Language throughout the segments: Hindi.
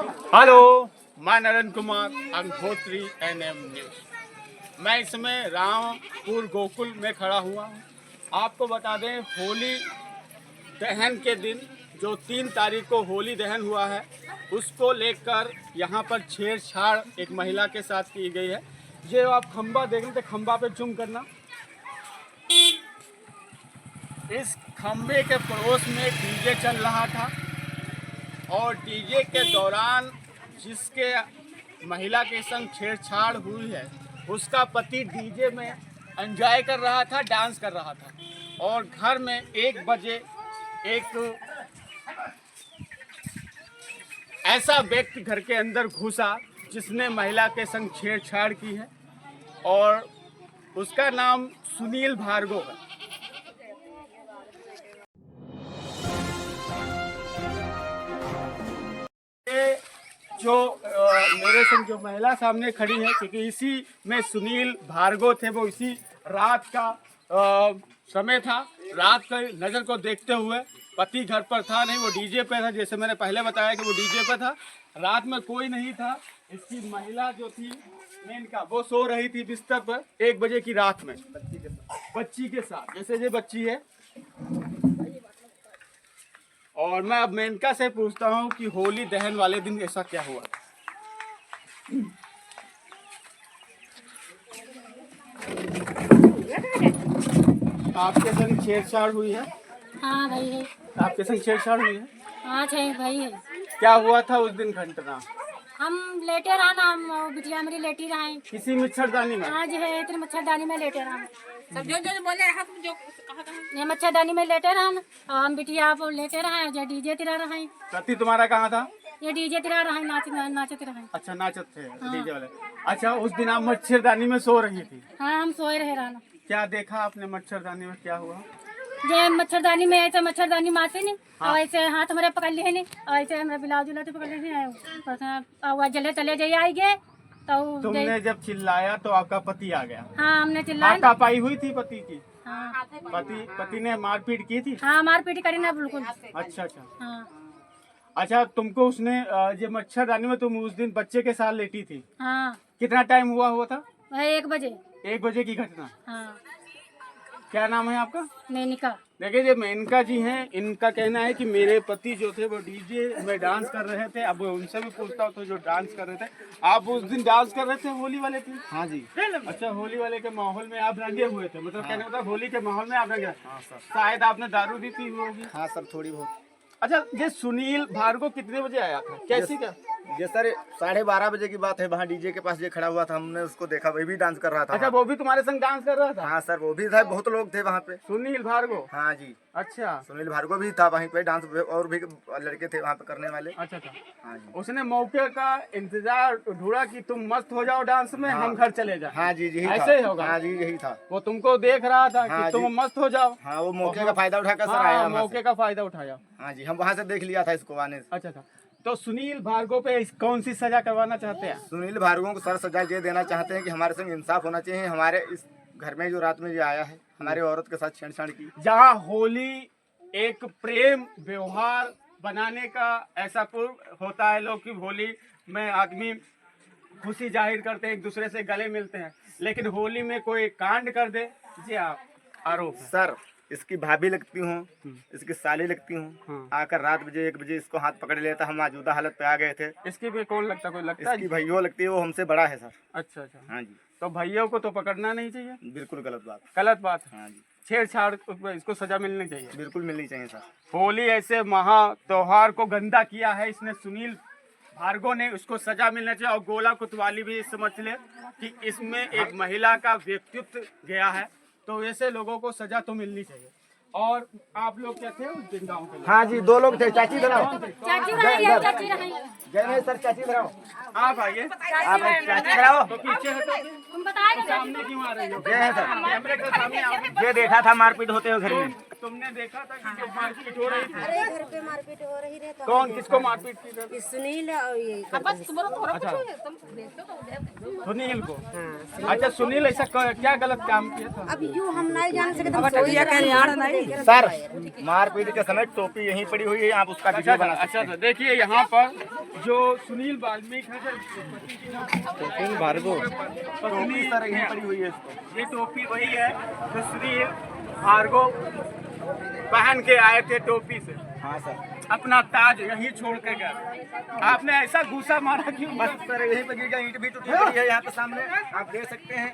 हेलो, मैं नरेंद्र कुमार अग्निहोत्री एनएम न्यूज। मैं इस समय रामपुर गोकुल में खड़ा हुआ हूँ। आपको बता दें, होली दहन के दिन जो 3 तारीख को होली दहन हुआ है, उसको लेकर यहाँ पर छेड़छाड़ एक महिला के साथ की गई है। ये आप खंबा देख रहे थे, खंबा पे जूम करना। इस खंबे के पड़ोस में डीजे चल रहा था और डीजे के दौरान जिसके महिला के संग छेड़छाड़ हुई है, उसका पति डीजे में एंजॉय कर रहा था, डांस कर रहा था। और घर में 1 बजे एक ऐसा व्यक्ति घर के अंदर घुसा जिसने महिला के संग छेड़छाड़ की है और उसका नाम सुनील भार्गव है। जो मेरे संग जो महिला सामने खड़ी है, क्योंकि इसी में सुनील भार्गव थे, वो इसी रात का समय था। रात का नज़र को देखते हुए पति घर पर था नहीं, वो डीजे पे था। जैसे मैंने पहले बताया कि वो डीजे पे था, रात में कोई नहीं था। इसकी महिला जो थी मेनका, वो सो रही थी बिस्तर पर 1 बजे की रात में बच्ची के साथ। जैसे ये बच्ची है। और मैं अब मेनका से पूछता हूँ कि होली दहन वाले दिन ऐसा क्या हुआ। आपके संग छेड़छाड़ हुई है? हाँ भाई है। आपके संग छेड़छाड़ हुई है? हाँ है भाई है। क्या हुआ था उस दिन घटना? हम लेटे रहा ना, हम बिटिया मेरी लेटी रहे। किसी मच्छरदानी में? आज है इतने मच्छरदानी में लेटे रहा। सब जो बोले रहा तुम जो कहा था। ये मच्छरदानी में लेटे रहा ना, हम बिटिया आप लेटे रहे, जो डीजे तिरा रहे। पति तुम्हारा कहाँ था? ये डीजे तिरा रहे, नाचते रहे। अच्छा, नाचत थे डीजे वाले। अच्छा, उस दिन आप मच्छरदानी में सो रही थी? हाँ, हम सोए रहे रहा। क्या देखा आपने मच्छरदानी में, क्या हुआ? ये मच्छरदानी में ऐसे मच्छरदानी मारते नहीं। हाँ। और ऐसे हाथ हमारे पकड़ लिए नहीं, और ऐसे हमारे ब्लाउज उलाते पकड़ लिए। जले चले जाइए आएंगे तो तुमने जब चिल्लाया तो आपका पति आ गया? हाँ, हमने चिल्लाया। हाथापाई हुई थी पति की? हाँ। पति ने मारपीट की थी? हाँ, मारपीट करी ना बिल्कुल। अच्छा। हाँ। अच्छा, तुमको उसने ये मच्छरदानी में तुम उस दिन बच्चे के साथ लेटी थी? हाँ। कितना टाइम हुआ था? वही 1 बजे। 1 बजे की घटना? हाँ। क्या नाम है आपका? मेनिका। देखिए, ये मेनका जी हैं। इनका कहना है कि मेरे पति जो थे वो डीजे में डांस कर रहे थे। अब उनसे भी पूछता हूँ, तो जो डांस कर रहे थे, आप उस दिन डांस कर रहे थे होली वाले दिन? हाँ जी। अच्छा, होली वाले के माहौल में आप रंगे हुए थे, मतलब कहने का होली के माहौल में आप रंगे? हाँ सर। शायद आपने दारू भी पी होगी? हाँ सर, थोड़ी बहुत। अच्छा, ये सुनील भार्गव कितने बजे आया था, कैसे क्या? ये सर 12:30 बजे की बात है। वहाँ डीजे के पास ये खड़ा हुआ था, हमने उसको देखा, वही भी डांस कर रहा था। अच्छा, वो भी तुम्हारे संग डांस कर रहा था? हाँ सर, वो भी था, बहुत लोग थे वहाँ पे। सुनील भार्गव? हाँ जी। अच्छा। सुनील भार्गव भी था वहीं पे, डांस और भी लड़के थे वहाँ पे करने वाले। अच्छा। हाँ जी। उसने मौके का इंतजार ढूंढा कि तुम मस्त हो जाओ डांस में, हम घर चले जाए। हाँ जी, यही ऐसे ही था। होगा? हाँ जी, यही था। वो तुमको देख रहा था कि हाँ तुम जी। मस्त हो जाओ। हाँ, वो मौके का फायदा उठाकर सर हाँ, आया वहाँ मौके से। का फायदा उठाया। हाँ जी, हम वहाँ से देख लिया था इसको आने से। अच्छा। तो सुनील भार्गव पे कौन सी सजा करवाना चाहते हैं? सुनील भार्गव को सर सजा ये देना चाहते हैं कि हमारे संग इंसाफ होना चाहिए। हमारे इस घर में जो रात में ये आया है, हमारी औरत के साथ छेड़छाड़ की। जहाँ होली एक प्रेम व्यवहार बनाने का ऐसा पूर्व होता है, लोग की होली में आदमी खुशी जाहिर करते हैं, एक दूसरे से गले मिलते हैं, लेकिन होली में कोई कांड कर दे, ये आरोप है। सर, इसकी भाभी लगती हूँ, इसकी साली लगती हूँ। हाँ। आकर रात बजे 1 बजे इसको हाथ पकड़ लिया था, हम मौजूदा हालत पे आ गए थे। इसकी भी कौन लगता, कोई लगता इसकी है? भैया लगती है, वो हमसे बड़ा है सर। अच्छा। हाँ जी। तो भैया को तो पकड़ना नहीं चाहिए? बिल्कुल गलत बात। गलत बात है। हाँ जी, छेड़छाड़ इसको सजा मिलनी चाहिए। बिल्कुल मिलनी चाहिए सर। होली ऐसे महा त्योहार को गंदा किया है इसने, सुनील भार्गव ने, उसको सजा मिलना चाहिए। और गोला कोतवाली भी समझ ले कि इसमें एक महिला का व्यक्तित्व गया है, तो ऐसे लोगों को सजा तो मिलनी चाहिए। और आप लोग क्या थे उस दिन गाँव के? हाँ जी, 2 लोग थे। चाची धराओ। चाची रहे। जय महेश सर, चाची धराओ। आप आइए। आप चाची धराओ। तो पीछे है, तो तुम बताए ना सामने क्यों आ रही हो? जय है सर। कैमरे के सामने आओ। ये देखा था मारपीट होते हुए घर में। तुमने देखा था कि जब मारपीट हो रही थी? अरे घर पे मारपीट हो रही है तो कौन किसको मारपीट की थी? ये सुनील और ये बस तुम्हारा थोड़ा अच्छा। कुछ है, तुम देखते हो तो सुनील को। अच्छा सुनील ऐसा क्या गलत काम किया था? अब यूं हम नहीं जान सकते हम सोई नहीं सर मारपीट के समय टोपी यहीं पड़ी हुई है, आप उसका वीडियो बना सकते अच्छा देखिए यहाँ पर जो सुनील वाल्मीकि है हैं। भार्गव टोपी सर यहीं पड़ी हुई है इसको। ये टोपी वही है जो सुनील भार्गव पहन के आए थे टोपी से। हाँ सर, अपना ताज यहीं छोड़ के गए। आपने ऐसा घूसा मारा क्यों? बस सर यहीं पर गिर गया, ईंट भी टूटी पड़ी है यहाँ पे सामने, आप देख सकते हैं।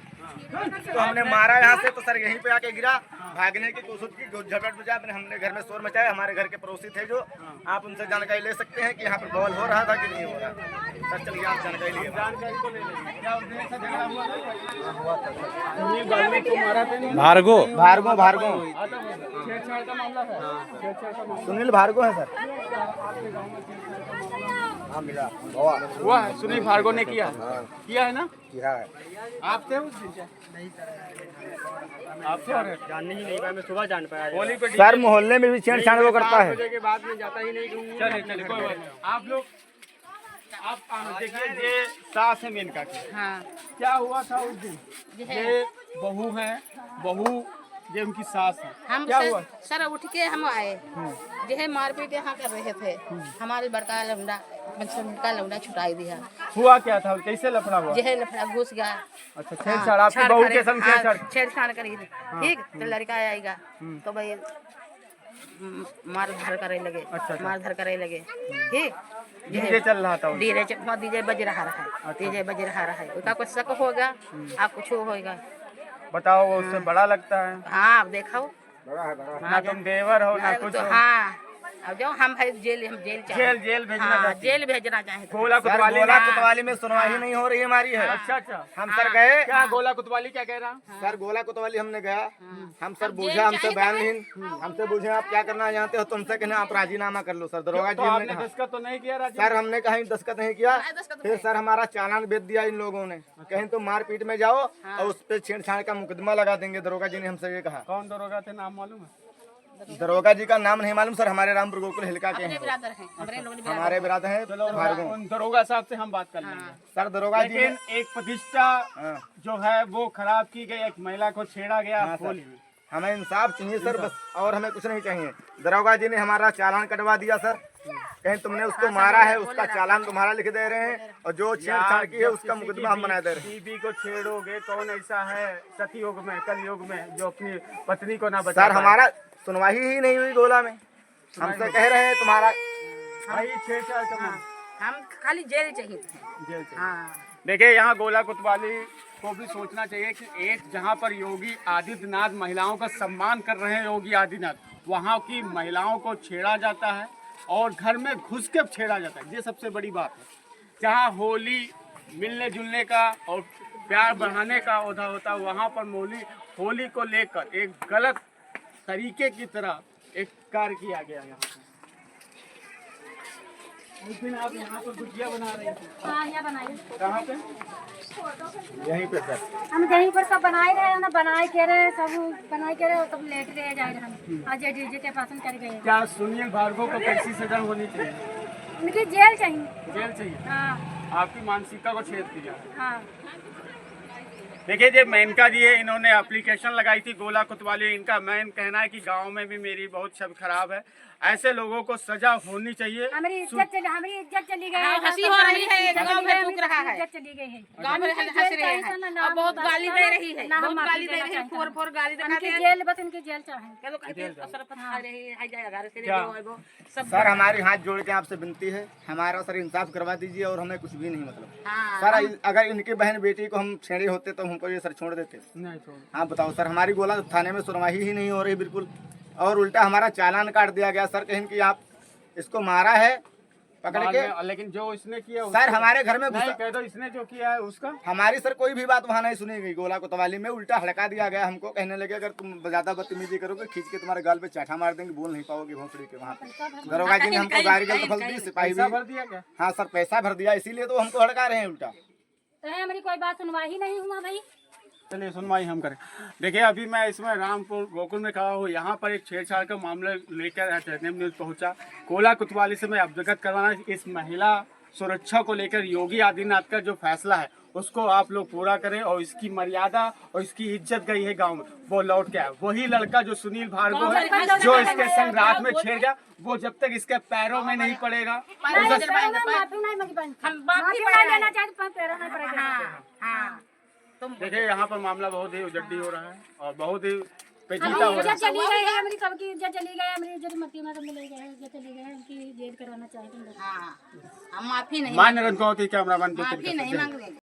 तो हमने मारा यहाँ से तो सर यहीं पे आके गिरा, भागने की कोशिश की, झपट बजा, हमने घर में शोर मचाया। हमारे घर के पड़ोसी थे जो, आप उनसे जानकारी ले सकते हैं कि यहाँ पर बॉल हो रहा था कि नहीं हो रहा। सर चलिए आप जानकारी लिए। जानकारी तो ले लेंगे। क्या उस दिन ऐसा झगड़ा हुआ था? सुनील वाल्मीकि को मारा था? भार्गव छेड़छाड़ का मामला है। छेड़छाड़ का मामला सुनील भार्गव है सर। हाँ मिला हुआ है, सुनील भार्गव ने किया है ना? है। आप थे उस दिन क्या? आप थे? और जानने ही नहीं पाया, मैं सुबह जान पाया। होली पे सर मोहल्ले में भी छेड़छाड़ वो करता है। के बाद में जाता ही नहीं। चले चले कोई बात नहीं। आप लोग आप देखिए ये सास है मेनका की। हाँ क्या हुआ था उस दिन? ये बहू है, बहू ये उनकी सास है। हम क्या हुआ? सर उठ के हम आए जो है मारपीट यहाँ कर रहे थे। हमारे बड़का लौंडा का लौंडा छुटाई दिया। हुआ क्या था? कैसे लफड़ा हुआ? जो है लफड़ा घुस गया। अच्छा छेड़छाड़ आपकी बहू के संग छेड़छाड़? छेड़छाड़ करी ठीक तो लड़का आएगा तो भाई मार धर करे लगे। अच्छा। मार धर करे लगे ठीक। डीजे चल रहा था? डीजे बज रहा है। डीजे बज रहा है, उसका कुछ शक होगा आप कुछ होगा। बताओ वो उससे बड़ा लगता है? हाँ आप देखो ना तुम देवर हो ना कुछ तो हो। हाँ अब जाओ हम भाई जेल चाहे। जेल भेजना हाँ, चाहते हैं। जेल भेजना चाहे। गोला सर कुतवाली गोला कोतवाली में सुनवाई नहीं हो रही हमारी है। अच्छा हम सर गए, क्या गोला कुतवाली क्या कह रहा? सर गोला कोतवाली हमने गया, हम सर बूझे, हमसे बयान नहीं, हमसे बूझे आप क्या करना जानते हो, तुमसे कहना आप राजीनामा कर लो। सर दरोगा तो जी ने आपने कहा। दस्तखत तो नहीं किया राजी? सर हमने कहीं दस्तखत नहीं किया। फिर सर हमारा चालान भेज दिया इन लोगों ने, कहीं तो मारपीट में जाओ और उस पर छेड़छाड़ का मुकदमा लगा देंगे। दरोगा जी ने हमसे ये कहा। कौन दरोगा थे, नाम मालूम है? दरोगा जी का नाम नहीं मालूम सर, हमारे रामपुर गोकुल हिलका के हैं। बिरादर हैं हमारे लोग बिरादर। हमारे बिरादर हैं भार्गव। उन दरोगा साहब से हम बात कर लेंगे। सर दरोगा जी ने लेकिन एक प्रतिष्ठा हाँ। जो है वो खराब की गई, एक महिला को छेड़ा गया। हाँ, सर। होली में हमें इंसाफ चाहिए सर, बस और हमें कुछ नहीं चाहिए। दरोगा जी ने हमारा चालान कटवा दिया सर, कहीं तुमने उसको मारा है उसका चालान तुम्हारा लिख दे रहे हैं, और जो छेड़छाड़ की है उसका मुकदमा हम बना दे रहे हैं। बीबी को छेड़ोगे, कौन ऐसा है सतयुग में कलयुग में जो अपनी पत्नी को ना बचा सर पाए? हमारा सुनवाई ही नहीं हुई गोला में, हमसे कह रहे हैं तुम्हारा भाई छेड़छाड़ का मामला। हम खाली जेल चाहिए। जेल से। हाँ देखिए यहाँ गोला कोतवाली को भी सोचना चाहिए कि एक जहाँ पर योगी आदित्यनाथ महिलाओं का सम्मान कर रहे हैं, योगी आदित्यनाथ, वहाँ की महिलाओं को छेड़ा जाता है और घर में घुस के छेड़ा जाता है। ये सबसे बड़ी बात है। जहाँ होली मिलने जुलने का और प्यार बढ़ाने का औधा होता है, वहाँ पर होली को लेकर एक गलत तरीके की तरह एक कार्य किया गया यहाँ पे। उस दिन आप यहाँ पर गुजिया बना रहे थे, हाँ यहाँ बनाई। कहाँ पे? यहीं पे सर। हम यहीं पर सब बनाए रहे ना, बनाए के रहे सब बनाए के रहे सब लेट रहे जाए रहे हम। आज डीजे के पासन कर गए। क्या सुनील भार्गव को कैसी सजा होनी चाहिए? उनकी जेल चाहिए। जेल चाहिए। हाँ आपकी मानसिकता को छेद किया। हाँ। देखिए ये मेनका जी है, इन्होंने एप्लीकेशन लगाई थी गोला कोतवाली। इनका मेन कहना है कि गांव में भी मेरी बहुत छवि खराब है, ऐसे लोगों को सजा होनी चाहिए। हमारी इज्जत चली गई हाँ, है। हंसी हो रही है, गाँव में थूक रहा है। इज्जत चली गई है। गाँव में हंस रहे हैं और बहुत गाली दे रही है। बहुत गाली दे रही है, फोर फोर गाली दिखाते उनकी हैं। जेल, बस उनकी जेल चाहे। चलो कहते हैं सरपंच आ रहे हैं, आ जाएगा घर से ले क्या? जाओ, वो सब। सर हमारी हाथ जोड़ के आपसे विनती है, हमारा सर इंसाफ करवा दीजिए और हमें कुछ भी नहीं मतलब। हाँ सर अगर इनकी बहन बेटी को हम छेड़े होते तो हमको ये सर छोड़ देते। नहीं छोड़। आप बताओ सर, हमारी गोला थाने में सुनवाई ही नहीं हो रही बिल्कुल, और उल्टा हमारा चालान काट दिया गया सर, कहीं कि आप इसको मारा है पकड़ के। लेकिन जो इसने किया सर हमारे घर में नहीं घुसा, कह दो इसने जो किया है उसका। हमारी सर कोई भी बात वहाँ नहीं सुनी गई। गोला कोतवाली में उल्टा हड़का दिया गया हमको, कहने लगे अगर तुम ज्यादा बदतमीजी करोगे खींच के तुम्हारे गाल पे चाटा मार देंगे, बोल नहीं पाओगे भोंसड़ी के। वहाँ पे दरोगा जी ने हमको गाड़ी का दफल दी, सिपाही पैसा भी। भर दिया क्या? हाँ सर पैसा भर दिया, इसीलिए तो हमको हड़का रहे हैं उल्टा। तो हमारी कोई बात सुनवाई नहीं हुआ भाई। चलिए सुनवाई हम करें। देखिए अभी मैं इसमें रामपुर गोकुल में खड़ा हूँ। यहाँ पर एक छेड़छाड़ का मामला लेकर एचएनएम न्यूज़ पहुँचा। कोला कोतवाली से मैं अवगत करवाना, इस महिला सुरक्षा को लेकर योगी आदित्यनाथ का जो फैसला है उसको आप लोग पूरा करें और इसकी मर्यादा और इसकी इज्जत गई है गांव में वो लौट के आए। वही लड़का जो सुनील भार्गव है जो इसके संग रात में छेड़ गया, वो जब तक इसके पैरों में नहीं पड़ेगा माफी नहीं मांगी बहन। हम माफी नहीं लेना चाहते पर पैरों में पड़ेगा। हाँ तुम देखिए यहाँ पर मामला बहुत ही उजड्डी हो रहा है और बहुत ही पेचीदा हमारी हो रहा इज्जत चली गई है, हमारी सबकी इज्जत चली गई है, हमारी इज्जत मट्टी में मिल गई है, इज्जत चली गई है, उनकी जेल करवाना चाहते हैं। हाँ हम माफी है। नहीं मान्य रंगौती कैमरामैन माफी नहीं मांग रहे।